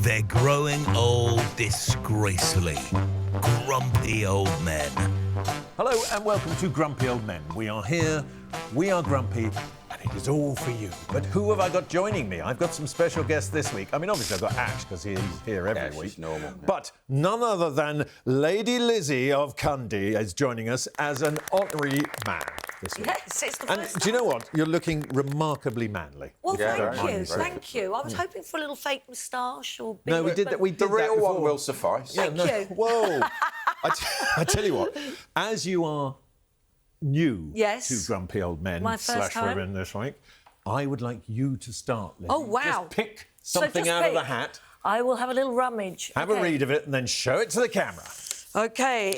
They're growing old disgracefully. Grumpy old men. Hello and welcome to Grumpy Old Men. We are here, we are grumpy, and it is all for you. But who have I got joining me? I've got some special guests this week. I mean, obviously I've got Ash, because he's here every week. Normal. Yeah. But none other than Lady Lizzy of Cundy is joining us as an honorary man this week. Yes, it's the first And do you know what? You're looking remarkably manly. Well, Yeah, thank you. I was hoping for a little fake moustache or... No, we did that. We did The real that one before. will suffice. Yeah, Thank you. Whoa. I tell you what, as you are new Yes. to Grumpy Old Men My first time. /women this week, I would like you to start, Lizzie. Oh, wow. Just pick So something just out of the pick. hat, I will have a little rummage. have a read of it, and then show it to the camera. OK.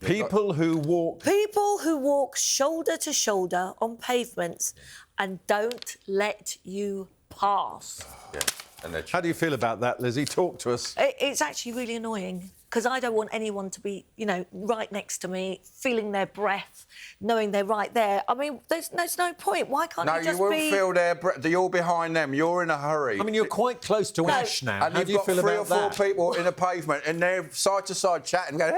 People who walk shoulder to shoulder on pavements and don't let you pass. Yeah. And they're How do you feel about that, Lizzie? Talk to us. It's actually really annoying because I don't want anyone to be, right next to me, feeling their breath, knowing they're right there. I mean, there's no point. Why can't No, you just you won't be... feel their breath. You're behind them. You're in a hurry. I mean, you're quite close to Ash now. and How you've do you got feel three about or four that? people in a pavement, and they're side to side chatting, going,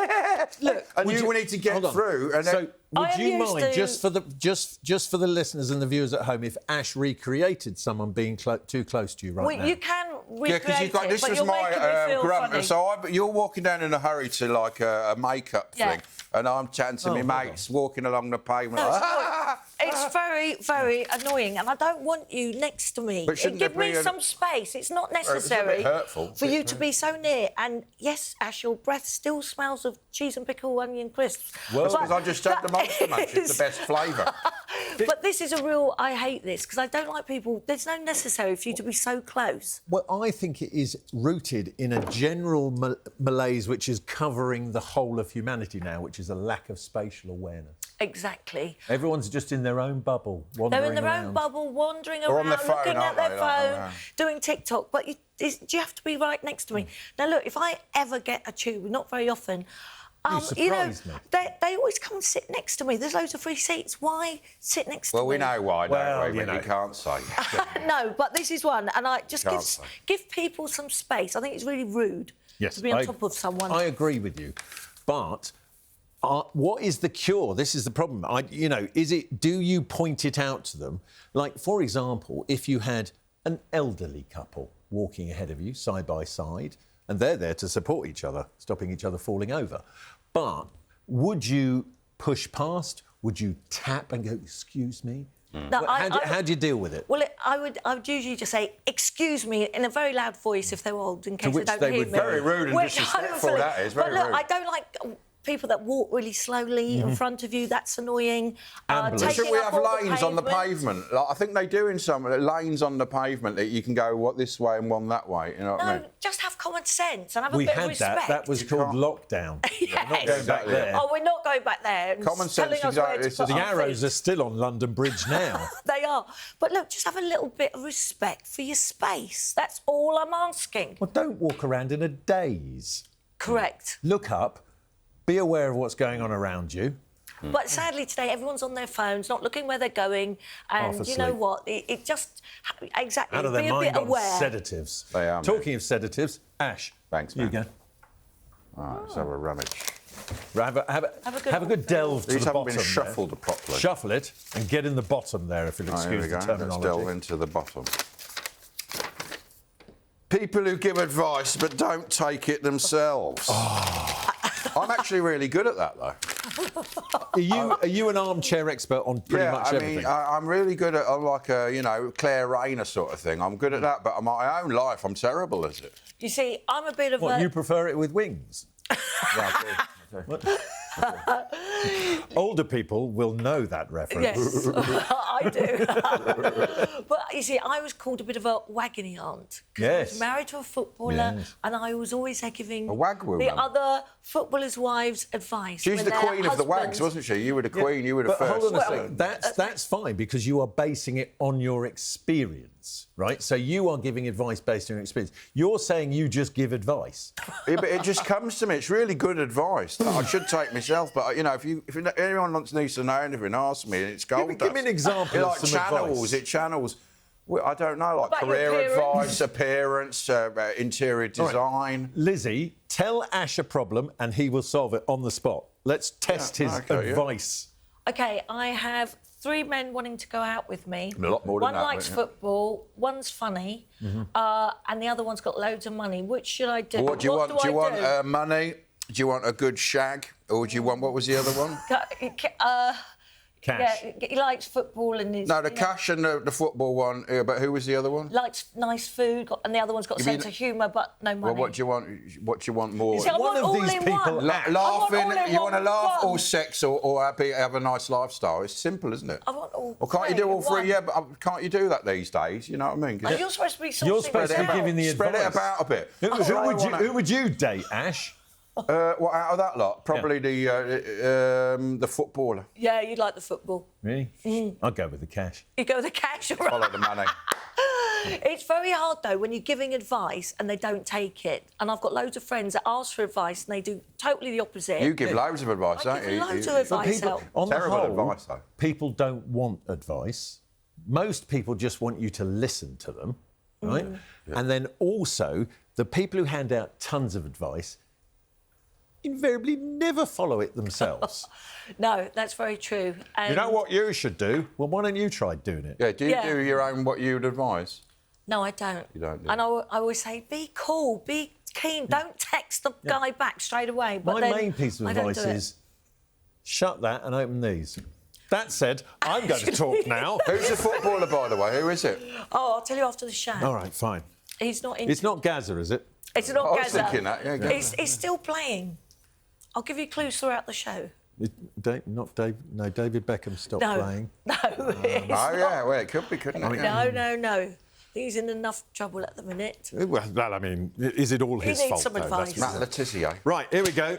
Look, and Would you need to get hold on. through. And So, then, would I am you used mind, to- just for the listeners and the viewers at home, if Ash recreated someone being too close to you right well, now? you can yeah, recreate because you've got it, this but was you're my making me feel grump. funny. So you're walking down in a hurry to like a makeup Yeah. thing, and I'm chatting to my hold on. mates walking along the pavement. No, like, it's very, very annoying, and I don't want you next to me. But shouldn't Give there me be some space. It's not It's a bit necessary hurtful. for you to be so near. And yes, Ash, your breath still smells of cheese and pickle onion crisps. Well, That's because I just had the Monster Munch. It's the best flavour. But this is a real... I hate this, because I don't like people... There's no necessary for you to be so close. Well, I think it is rooted in a general malaise which is covering the whole of humanity now, which is a lack of spatial awareness. Exactly. Everyone's just in their own bubble, wandering They're in their around. own bubble, wandering Or around, on their phone, looking at aren't their they? Like, phone, doing TikTok. But you have to be right next to me. Now, look, if I ever get a tube, not very often... surprised me. They always come and sit next to me. There's loads of free seats. Why sit next to me? Well, we know why, don't Well, we? you But you know. can't say. No, but this is one, and I just Can't say. give people some space. I think it's really rude to be on top of someone. I agree with you, but what is the cure? This is the problem. Do you point it out to them? Like, for example, if you had an elderly couple walking ahead of you, side by side, and they're there to support each other, stopping each other falling over. But would you push past? Would you tap and go, excuse me? No, How do you deal with it? Well, I would usually just say, excuse me, in a very loud voice if they're old, in case which they don't they hear would me. Very rude and Which, disrespectful, hopefully- that is, very But look, rude. I don't like people that walk really slowly in front of you. That's annoying. Ambulance. Should Taking we up have all the lanes on the pavement. pavement? Like, I think they do in some lanes on the pavement that you can go this way and one that way. You know what I No, mean? just have common sense and have a We bit had of respect. that. That was called lockdown. Yes. Not going back there. Oh, we're not going back there. And Common telling sense, us where exactly. to So put The our arrows feet. are still on London Bridge now. They are. But look, just have a little bit of respect for your space. That's all I'm asking. Well, don't walk around in a daze. Correct. Look up, be aware of what's going on around you. But sadly today, everyone's on their phones, not looking where they're going. And Half you know asleep. what? It just... Exactly. Out of their be a mind bit on aware. sedatives. They are, Talking of sedatives, Ash. Thanks, you man. go. All right, let's have a rummage. Have a good delve to These the haven't bottom been there. shuffled properly. Shuffle it and get in the bottom there, if you'll Oh, here excuse we the go. Let's terminology. delve into the bottom. People who give advice but don't take it themselves. Oh. I'm actually really good at that, though. Are you an armchair expert on pretty much everything? I'm really good at, I'm like a, Claire Rayner sort of thing. I'm good at that, but in my own life, I'm terrible at it. You see, I'm a bit of What, a... you prefer it with wings? Yeah, I do. What? Older people will know that reference. Yes, I do. But you see, I was called a bit of a waggony aunt. 'Cause I Yes. was married to a footballer, Yes. and I was always there giving A wag woman? the other footballers' wives advice. She was when the their queen of the wags, husbands- wasn't she? You were the queen, you were the But first. hold on a Well, second. That's fine, because you are basing it on your experience, right? So you are giving advice based on your experience. You're saying you just give advice. Yeah, but it just comes to me. It's really good advice that I should take myself. But if anyone needs to know anything, ask me. And it's gold. Give me an example It of like some channels. advice. It channels Well, I don't know, like What about your career advice, appearance, interior design. Lizzie, tell Ash a problem and he will solve it on the spot. Let's test his advice. OK, I have 3 men wanting to go out with me. A lot more than one that, likes yeah. football, one's funny, and the other one's got loads of money. Which should I do? Well, what do you want? Do you want money? Do you want a good shag? Or do you want, what was the other one? Cash. Yeah, he likes football and his... No, the cash and the football one, but who was the other one? Likes nice food, and the other one's got a sense of humour, but no money. Well, what do you want? What do you want more? You see, I One want of all these in people one. laugh. Laughing, you want to laugh one. or sex or have a nice lifestyle? It's simple, isn't it? I want all Or can't you three do all in three? one. Yeah, but can't you do that these days? You know what I mean? 'Cause You're supposed to be sorting You're supposed to be this out. giving the Spread it advice. about a bit. Who would you date, Ash? What out of that lot? Probably the footballer. Yeah, you'd like the football. Really? I'll go with the cash. You go with the cash, all right? Follow the money. It's very hard, though, when you're giving advice and they don't take it. And I've got loads of friends that ask for advice and they do totally the opposite. You give loads of advice, I don't give you? loads You- of advice People, out. on the Terrible whole, advice, though. people don't want advice. Most people just want you to listen to them, right? And then also, the people who hand out tons of advice invariably never follow it themselves. No, that's very true. And You know what you should do? Well, why don't you try doing it? Yeah, do you Yeah. do your own what you'd advise? No, I don't. You don't, do And I always say, be cool, be keen. Don't text the guy back straight away. But My then main piece of I don't advice do it. is shut that and open these. That said, I'm going to talk now. Who's the footballer, by the way? Who is it? Oh, I'll tell you after the show. All right, fine. He's not in. It's not Gaza, is it? It's not I was Gaza. thinking that, yeah, Gaza. He's still playing. I'll give you clues throughout the show. Not Dave. No, David Beckham stopped No. playing. No, it's Oh, not. yeah, well, it could be, couldn't it? Yeah. No. I think he's in enough trouble at the minute. Well, I mean, is it all his needs fault? some though? advice. That's- Matt Letizia. Right, here we go.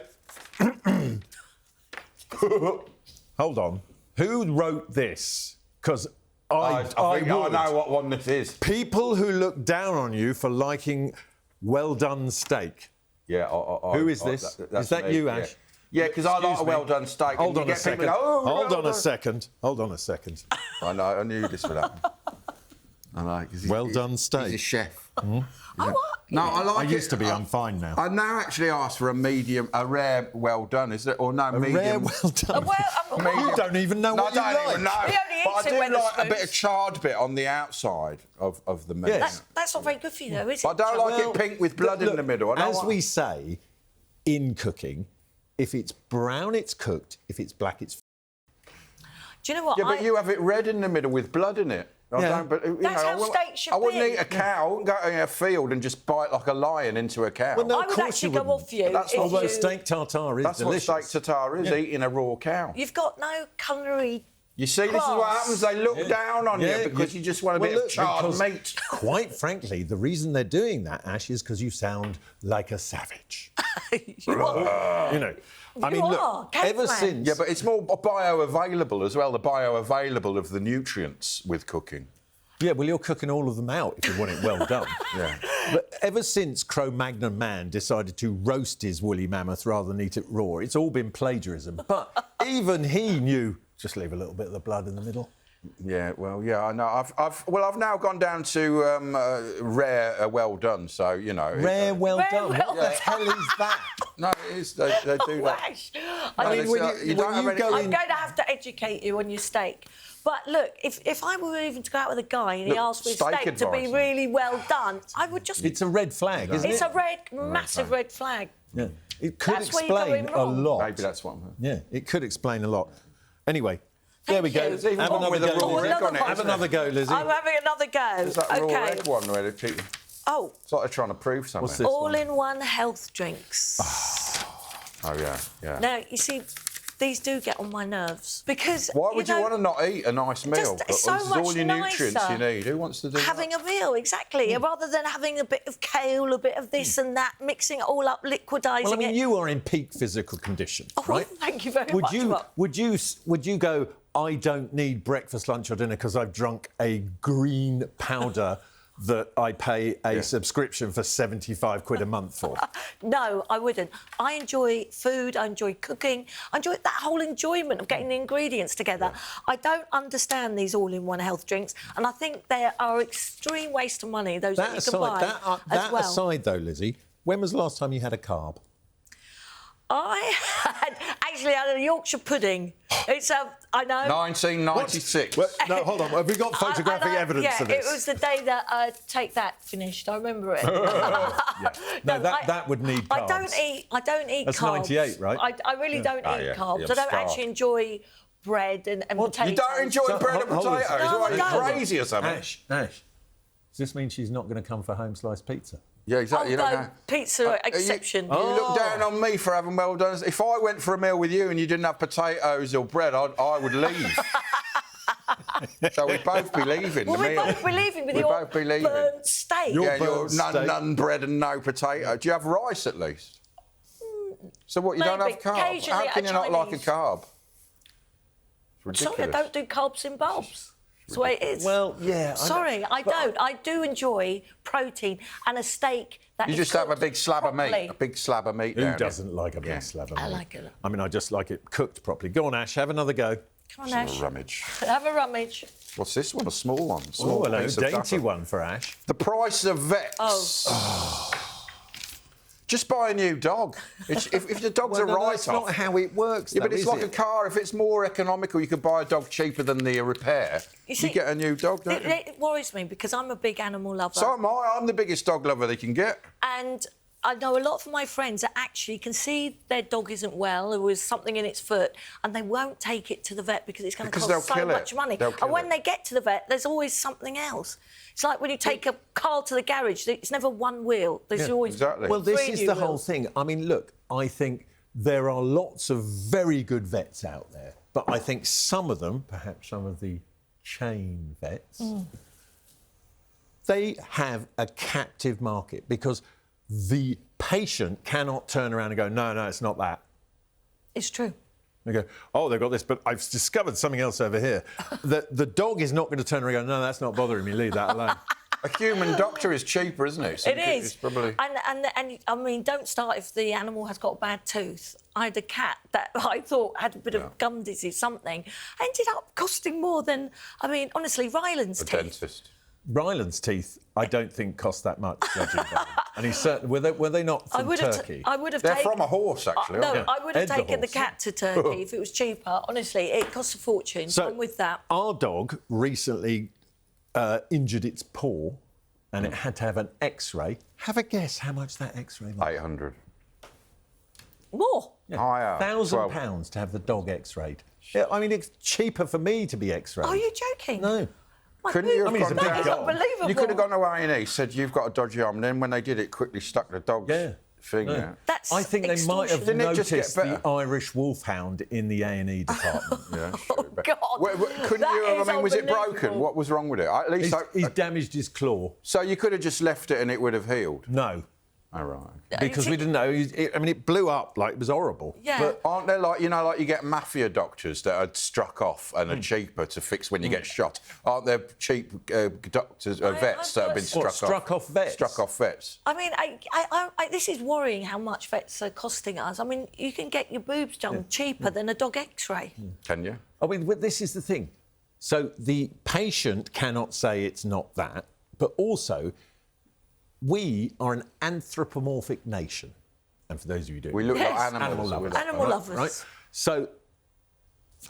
Hold on. Who wrote this? Because I think would. I know what one this is. People who look down on you for liking well-done steak. Yeah, Who is this? that's Is that me, you, yeah. Ash? Yeah, because I like Excuse a me. well-done steak. Hold and on you a get people second. go, oh, Hold on well a second. Hold on a second. I know, I knew this would happen. I know. 'Cause Well-done steak. He's a chef. Oh, what? No, I like I it. used to be. I'm fine now. I now actually ask for a rare well done, is it? Or no, medium. Rare well done. Well, You don't even know No, what I you don't like. even know. He only But eats I it do when like the a bit of spoon's- charred bit on the outside of the meat. Yes. That's not very good for you, though, is it? But I don't like Well, it pink with blood Look, in the middle. I don't as want- we say in cooking, if it's brown, it's cooked. If it's black, it's. Do you know what? Yeah, but you have it red in the middle with blood in it. I Yeah. don't, but, you That's know, how I wouldn't- steak should I wouldn't be. eat a cow. I wouldn't go in a field and just bite like a lion into a cow. Well, no, I of would course actually you go wouldn't. off you. That's if what- Although you- steak tartare is That's delicious. what steak tartare is, eating a raw cow. You've got no culinary. You see, this is what class. happens. They look down on Yeah, you because you just want a well, bit of look, charred because meat. Quite frankly, the reason they're doing that, Ash, is because you sound like a savage. You are. You know, I You mean, are, look, ever caveman. since. Yeah, but it's more bioavailable as well, the bioavailable of the nutrients with cooking. Yeah, well, you're cooking all of them out if you want it well done. Yeah. But ever since Cro-Magnon man decided to roast his woolly mammoth rather than eat it raw, it's all been plagiarism. But even he knew, just leave a little bit of the blood in the middle. Yeah, well, yeah, I know. I've now gone down to rare, well done. So you know, Rare well Rare done. well What the done. hell is that? No, it is. They do that. Wash. I mean, it's when not- you don't have any- go I'm in... going to have to educate you on your steak. But look, if I were even to go out with a guy and he Look, asked for his steak steak to be advice. really well done, I would just... It's a red flag, isn't It's it? a red, massive red flag. Yeah. It could That's where you're explain going a wrong. lot. Maybe that's what. Yeah, it could explain a lot. Anyway, there we Thank go. you. There's even Have one another with a go, raw Lizzie. egg on it. Have isn't another it? go, Lizzie. I'm having another go. There's that raw OK. egg one where they keep. Oh, It's like they're trying to prove something. What's this? all-in-one health drinks. Oh yeah, yeah. Now, you see, these do get on my nerves because... Why would you know, want to not eat a nice meal? it's so This is much all your nutrients nicer you need. Who wants to do having that? a meal, exactly, rather than having a bit of kale, a bit of this and that, mixing it all up, liquidising Well, I mean, it. you are in peak physical condition, Oh, right? thank you very would much, You, Mark. would you go, I don't need breakfast, lunch or dinner because I've drunk a green powder that I pay a subscription for 75 quid a month for. No, I wouldn't. I enjoy food, I enjoy cooking, I enjoy that whole enjoyment of getting the ingredients together. I don't understand these all-in-one health drinks, and I think they are extreme waste of money, those that you can buy that well. aside, though, Lizzie, when was the last time you had a carb? I had a Yorkshire pudding. It's I know. 1996. No, hold on. Have we got photographic evidence of this? It was the day that Take That finished. I remember it. No, that would need carbs. I don't eat That's carbs. 98, right? I really don't eat carbs. yeah, I don't starved. actually enjoy bread and potatoes. You don't enjoy bread and hold on. potatoes? No, Are you I don't. crazy or something? Ash, does this mean she's not going to come for home sliced pizza? Yeah, exactly. Pizza exception. You look down on me for having well done. If I went for a meal with you and you didn't have potatoes or bread, I would leave. So we'd both be leaving. Well, we'd both be leaving with your burnt steak. Your none bread and no potato. Do you have rice at least? So what, you don't have carbs? How can you not like a carb? It's ridiculous. Sorry, I don't do carbs in bulbs. That's the way it is. Well, yeah. Sorry, I don't. I do enjoy protein and a steak that You is just have a cooked big slab of properly. meat. A big slab of meat. Who doesn't like a big slab of meat? I like it. I mean, I just like it cooked properly. Go on, Ash, have another go. Come on, Ash. A rummage. Have a rummage. What's this one? A small one. Small hello, piece of dainty duffel. one for Ash. The price of vets. Oh. Just buy a new dog. If the dog's a write-off... That's not how it works, Yeah, though, but it's is like it? a car. If it's more economical, you could buy a dog cheaper than the repair. You see, get a new dog, don't you? It worries me because I'm a big animal lover. So am I. I'm the biggest dog lover they can get. And I know a lot of my friends that actually can see their dog isn't well, there was something in its foot, and they won't take it to the vet because it's going to cost so much money. And when they get to the vet, there's always something else. It's like when you take a car to the garage, it's never one wheel. There's always exactly. Well, this three is new the wheels. whole thing. I mean, look, I think there are lots of very good vets out there, but I think some of them, perhaps some of the chain vets, they have a captive market because the patient cannot turn around and go, no, it's not that. It's true. They go, oh, they've got this, but I've discovered something else over here. The dog is not going to turn around and go, no, that's not bothering me, leave that alone. A human doctor is cheaper, isn't it? So It is. It's probably... And I mean, don't start if the animal has got a bad tooth. I had a cat that I thought had a bit of gum disease, something. Ended up costing more than, I mean, honestly, Ryland's teeth. dentist. Ryland's teeth, I don't think cost that much, judging by them. And he's certainly were they not from Turkey? I would have They're taken... from a horse, actually. No, aren't they? I would have Ed the taken the horse. cat to Turkey if it was cheaper. Honestly, it costs a fortune. So I'm with that. Our dog recently injured its paw and it had to have an X-ray. Have a guess how much that X-ray was? 800. More. Higher. £1,000 to have the dog X-rayed. Yeah, I mean, it's cheaper for me to be X-rayed. Are you joking? No. My Couldn't you have goodness, gone that down? is unbelievable. You could have gone to A&E, said you've got a dodgy arm, and then when they did it, quickly stuck the dog's thing No. out. That's I think they might have extortion. Didn't it just get noticed better? the Irish wolfhound in the A&E department. Yeah, Oh, God. couldn't That you have? is I mean, was it broken? unbelievable. What was wrong with it? At least He's damaged his claw. so you could have just left it and it would have healed. No, Oh, right. because we didn't know. I mean, it blew up like it was horrible. Yeah. But aren't there like you get mafia doctors that are struck off and are cheaper to fix when you get shot? Aren't there cheap doctors, vets that have been What, struck off? struck off vets? Struck off vets. I mean, this is worrying how much vets are costing us. I mean, you can get your boobs done cheaper than a dog X-ray. Can you? I mean, this is the thing. So the patient cannot say it's not that, but also we are an anthropomorphic nation. And for those of you who do, We look Yes. like animals. Animal lovers. Animal lovers. right? So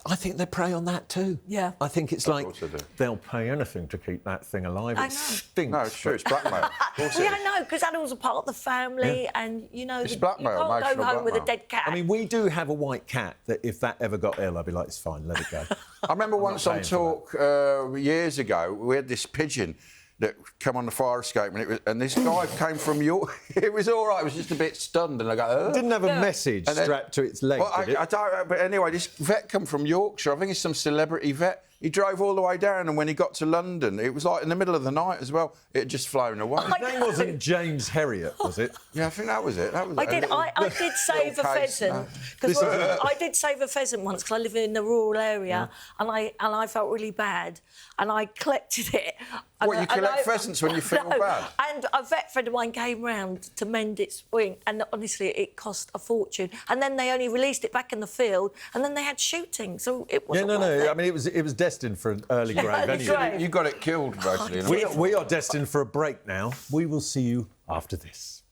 I think they prey on that too. Yeah. I think it's like course they do. they'll pay anything to keep that thing alive. I It know. stinks. No, it's true. It's blackmail. Of course it Yeah, is. I know, because animals are part of the family, and you know, It's you blackmail, can't go emotional home with a blackmail. dead cat. I mean, we do have a white cat that if that ever got ill, I'd be like, it's fine, let it go. I remember once on paying for talk years ago, we had this pigeon that came on the fire escape, and this guy came from York. It was all right. It was just a bit stunned, and I go, Didn't have a message And then- strapped to its leg, Well, did it? I don't. But anyway, this vet come from Yorkshire. I think it's some celebrity vet. He drove all the way down, and when he got to London, it was like in the middle of the night as well. It had just flown away. His name wasn't James Herriot, was it? Yeah, I think that was it. I did save a pheasant. I did save a pheasant once because I live in a rural area, and I felt really bad, and I collected it. What, you collect pheasants when you feel bad? And a vet friend of mine came round to mend its wing, and honestly, it cost a fortune. And then they only released it back in the field, and then they had shooting, so it wasn't worth it. I mean, it was destined for an early grave anyway. You got it killed, basically. We are destined for a break now. We will see you after this.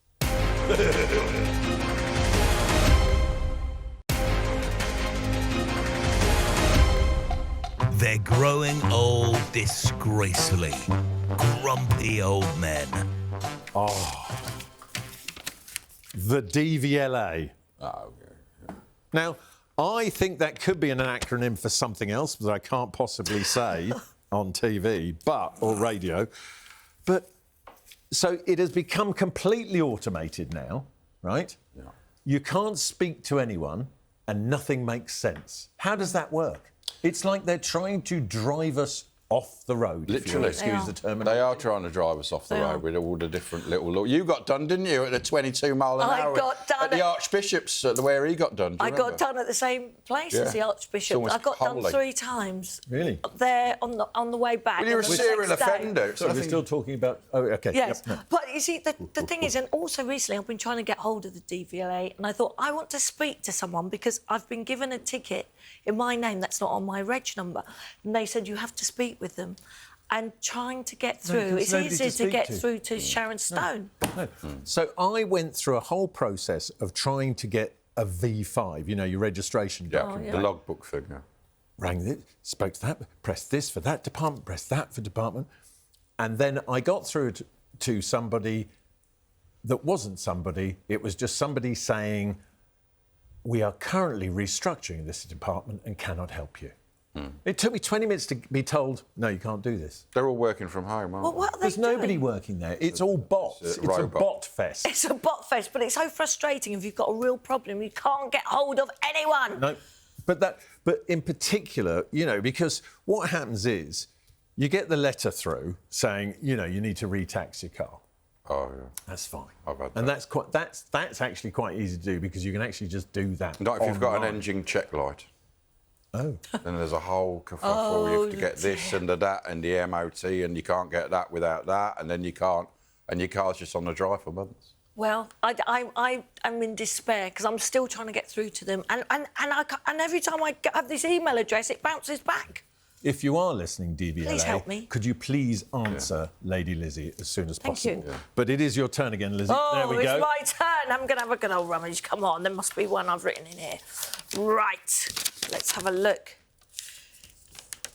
They're growing old disgracefully. Grumpy old men. Oh. The DVLA. Oh, okay. Now, I think that could be an acronym for something else that I can't possibly say on TV or radio. But so it has become completely automated now, right? Yeah. You can't speak to anyone and nothing makes sense. How does that work? It's like they're trying to drive us off the road. Literally. Excuse the terminology. They are trying to drive us off the road with all the different little laws. You got done, didn't you, at the 22 mile an hour? I got done at the Archbishop's, where he got done. I got done at the same place as the Archbishop. I got done 3 times. Really? Up there on the way back. Well, you're a serial offender. So we're still talking about... Oh, OK. Yes. Yep. But, you see, the thing is, and also recently I've been trying to get hold of the DVLA, and I thought, I want to speak to someone because I've been given a ticket in my name that's not on my reg number. And they said, you have to speak with them. And trying to get through, it's easier to get through to Sharon Stone. No. So I went through a whole process of trying to get a V5, you know, your registration document. The logbook thing, Rang it, spoke to that, pressed this for that department, pressed that for department. And then I got through to somebody that wasn't somebody. It was just somebody saying, we are currently restructuring this department and cannot help you. It took me 20 minutes to be told, no, you can't do this. They're all working from home, aren't they? What are they There's nobody working there. It's all bots. It's a bot fest. It's a bot fest, but it's so frustrating if you've got a real problem. You can't get hold of anyone. No, but in particular, you know, because what happens is you get the letter through saying, you know, you need to re-tax your car. Oh, yeah. That's fine. I've had that. And that's actually quite easy to do because you can actually just do that. Not if you've got an engine check light. Oh. Then there's a whole kerfuffle. You have to get this and that and the MOT, and you can't get that without that, and then you can't, and your car's just on the drive for months. Well, I'm in despair because I'm still trying to get through to them, and every time I have this email address, it bounces back. If you are listening, DVLA, please help me. Could you please answer Lady Lizzie as soon as possible? Thank you. Yeah. But it is your turn again, Lizzie. Oh, there we go. it's my turn. I'm going to have a good old rummage. Come on, there must be one I've written in here. Right, let's have a look.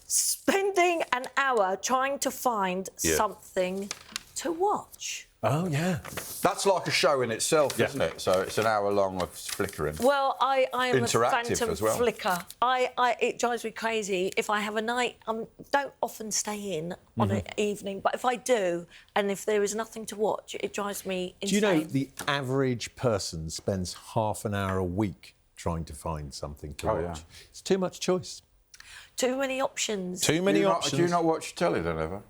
Spending an hour trying to find something to watch. Oh, yeah. That's like a show in itself, isn't it? So it's an hour long of flickering. Well, I am interactive a phantom as well. flicker. It drives me crazy. If I have a night, I don't often stay in on an evening, but if I do, and if there is nothing to watch, it drives me insane. Do you know the average person spends half an hour a week trying to find something to watch? Yeah. It's too much choice. Too many options. Too many options. Do you not watch telly then, ever?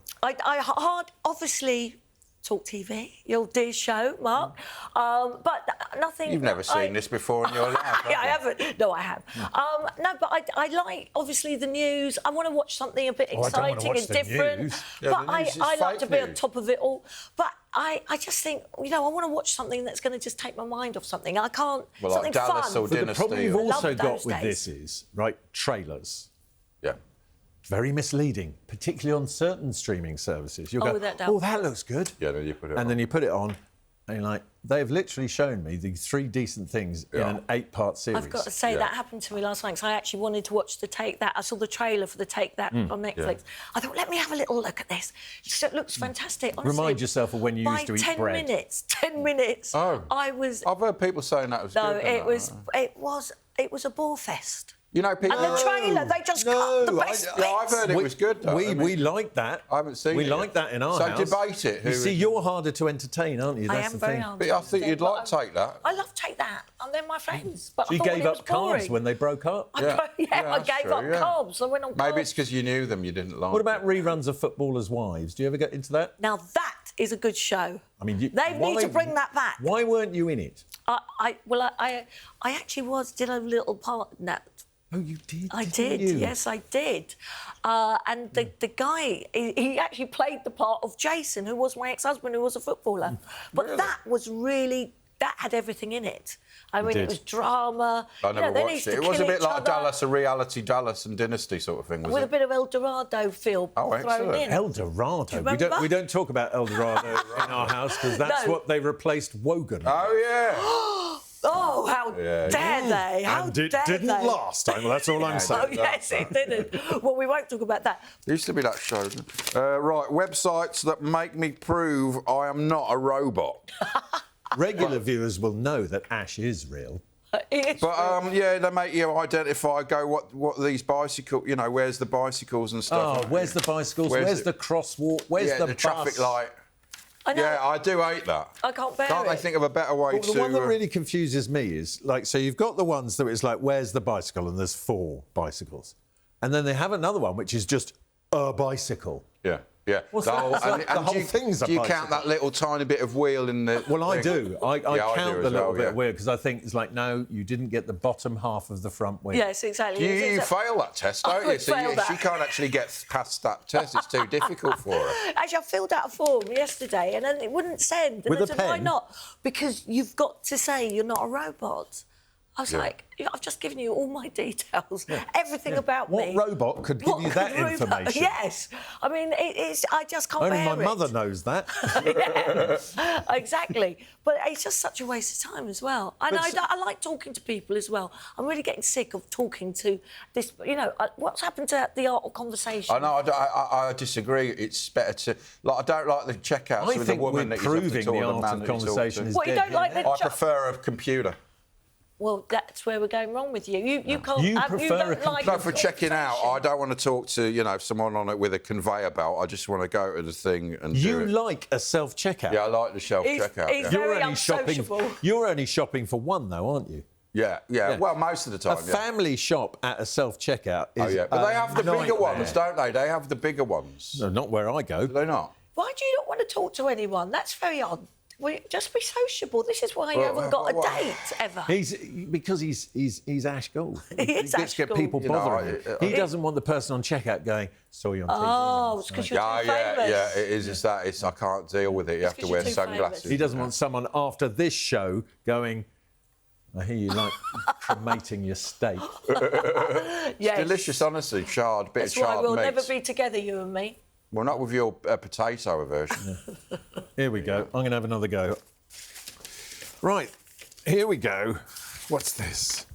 Obviously, talkTV, your dear show, Mark. But nothing... You've never seen this before in your life, have you? I haven't. No, I have. No, but I like, obviously, the news. I want to watch something a bit exciting and different. Yeah, but I like to be on top of it all. But I just think, you know, I want to watch something that's going to just take my mind off something. I can't... Well, something like Dallas fun. or But the problem you've also got with days. this is, right, trailers. Yeah. Very misleading, particularly on certain streaming services. You'll go, that looks good. Yeah, then you put it on. And then you put it on, and you're like, they've literally shown me the 3 decent things in an 8-part series. I've got to say, that happened to me last night, because I actually wanted to watch the Take That. I saw the trailer for the Take That on Netflix. Yeah. I thought, let me have a little look at this. It looks fantastic, honestly. Remind yourself of when you used to eat bread. 10 minutes, Oh. I was... I've heard people saying that was good. No, it was a bore fest. You know, people... And the trailer, they just cut the best bits. I've heard it was good, though. We like that. I haven't seen it. We like that in our house. So debate it. You see, you're harder to entertain, aren't you? That's I am very hard to But I think you'd like Take That. I love Take That. And they're my friends. But So you gave up carbs when they broke up? I gave up carbs. I went on carbs. Maybe it's because you knew them, you didn't like What about reruns of Footballers' Wives? Do you ever get into that? Now, that is a good show. I mean, they need to bring that back. Why weren't you in it? I actually did a little part in that. Oh, you did? I did, yes, I did. And the guy, he actually played the part of Jason, who was my ex-husband, who was a footballer. But really? That was really... That had everything in it. I mean, it was drama. I never watched it. It was a bit like Dallas, a reality Dallas and Dynasty sort of thing, was it? With a bit of El Dorado feel thrown in. El Dorado. We don't talk about El Dorado in our house because that's what they replaced Wogan. Oh, yeah. Oh, how dare they? How and it dare didn't they? last time. Well, that's all I'm saying. Oh, yes, it didn't. Well, we won't talk about that. There used to be that show. Right, websites that make me prove I am not a robot. Regular viewers will know that Ash is real. But yeah, they make you identify. Go, what are these bicycles? You know, where's the bicycles and stuff? Oh, where's the bicycles? Where's the crosswalk? Where's the bus? traffic light? I know. Yeah, I do hate that. I can't bear Can't it. they think of a better way to... The one that really confuses me is, like, so you've got the ones that it's like, where's the bicycle? And there's 4 bicycles. And then they have another one, which is just a bicycle. Yeah. Yeah, What's that? The whole thing's a Do you bicycle. count that little tiny bit of wheel in the... Well, I do. I count the little bit of wheel because I think it's like, no, you didn't get the bottom half of the front wheel. Yes, exactly. You fail that test, don't you? So she can't actually get past that test. It's too difficult for her. Actually, I filled out a form yesterday and then it wouldn't send. And With I a said, pen? why not? Because you've got to say you're not a robot. I was like, I've just given you all my details, everything about me. What robot could give you that information? Yes. I mean, I just can't bear it. Only my mother knows that. Exactly. But it's just such a waste of time as well. And I like talking to people as well. I'm really getting sick of talking to this, you know, what's happened to the art of conversation? I know, I disagree. It's better to... Like, I don't like the checkouts with a woman that you have to talk to. The art of conversation is What, you don't like the... I prefer a computer. Well, that's where we're going wrong with you. You can't... You prefer No, for checking out, I don't want to talk to, you know, someone on it with a conveyor belt. I just want to go to the thing and do it. You like a self-checkout? Yeah, I like the self-checkout. He's very unsociable. You're only shopping for one, though, aren't you? Yeah. Well, most of the time, A family shop at a self-checkout is... Oh, yeah. But they have the bigger nightmare. ones, don't they? They have the bigger ones. No, not where I go. Do they not? Why do you not want to talk to anyone? That's very odd. Well, just be sociable. This is why you haven't got a date ever. Because he's Ash Gould. He is Ash get Gould. people bothering him. He doesn't want the person on checkout going, saw you on TV. Oh, it's because you're too famous. Yeah, it is. It's that. I can't deal with it. You have to wear sunglasses. He doesn't want someone after this show going, I hear you like cremating your steak. Yes. It's delicious, honestly. Bit That's of charred why we'll meat. never be together, you and me. Well, not with your potato version. Here we go. I'm going to have another go. Right, here we go. What's this?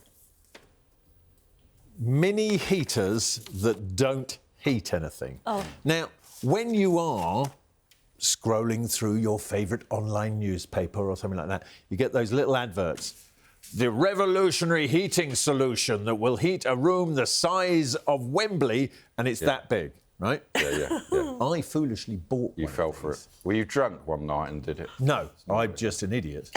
Mini heaters that don't heat anything. Oh. Now, when you are scrolling through your favourite online newspaper or something like that, you get those little adverts. The revolutionary heating solution that will heat a room the size of Wembley, and it's that big. Right? Yeah. I foolishly bought one. You fell for it. Were you drunk one night and did it? No, I'm just an idiot.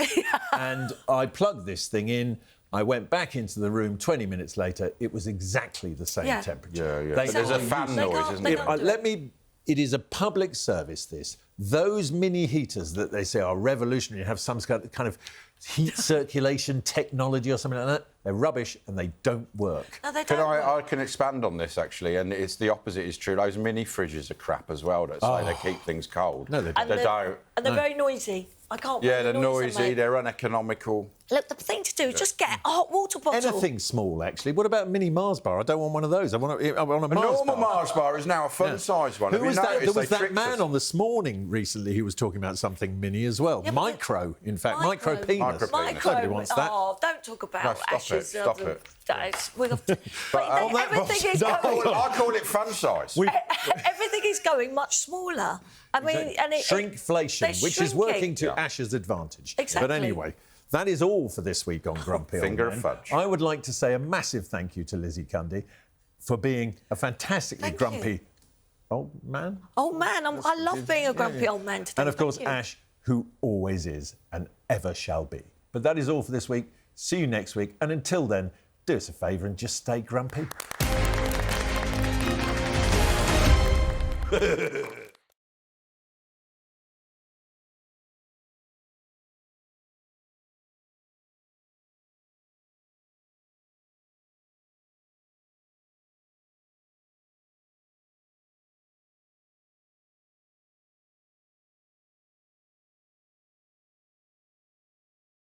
And I plugged this thing in. I went back into the room 20 minutes later. It was exactly the same temperature. Yeah. But there's a fan noise, isn't there? It is a public service, this. Those mini heaters that they say are revolutionary, have some kind of heat circulation technology or something like that, they're rubbish and they don't work. No, they don't work. I can expand on this, actually, and it's the opposite is true. Those mini fridges are crap as well, that say they keep things cold. No, they don't. They don't. And they're very noisy. I can't... Yeah, they're noise noisy, they're uneconomical. Look, the thing to do is just get a hot water bottle. Anything small, actually. What about a mini Mars bar? I don't want one of those. I want a Mars bar. A normal Mars bar is now a fun-sized one. Who was that? There was that tricked man us. on This Morning recently who was talking about something mini as well. Yeah, micro, in fact. Micro penis. Micro Nobody wants that. Oh, don't talk about Ash's... Stop it. Everything is going... I call it fun-size. Everything is going much smaller. I mean, and shrinkflation, which is working to Ash's advantage. Exactly. But anyway, That is all for this week on Grumpy Old Finger Men. fudge. I would like to say a massive thank you to Lizzy Cundy for being a fantastically grumpy old man. Old man, I love being a grumpy old man today. And of course, Ash, who always is and ever shall be. But that is all for this week. See you next week. And until then, do us a favour and just stay grumpy.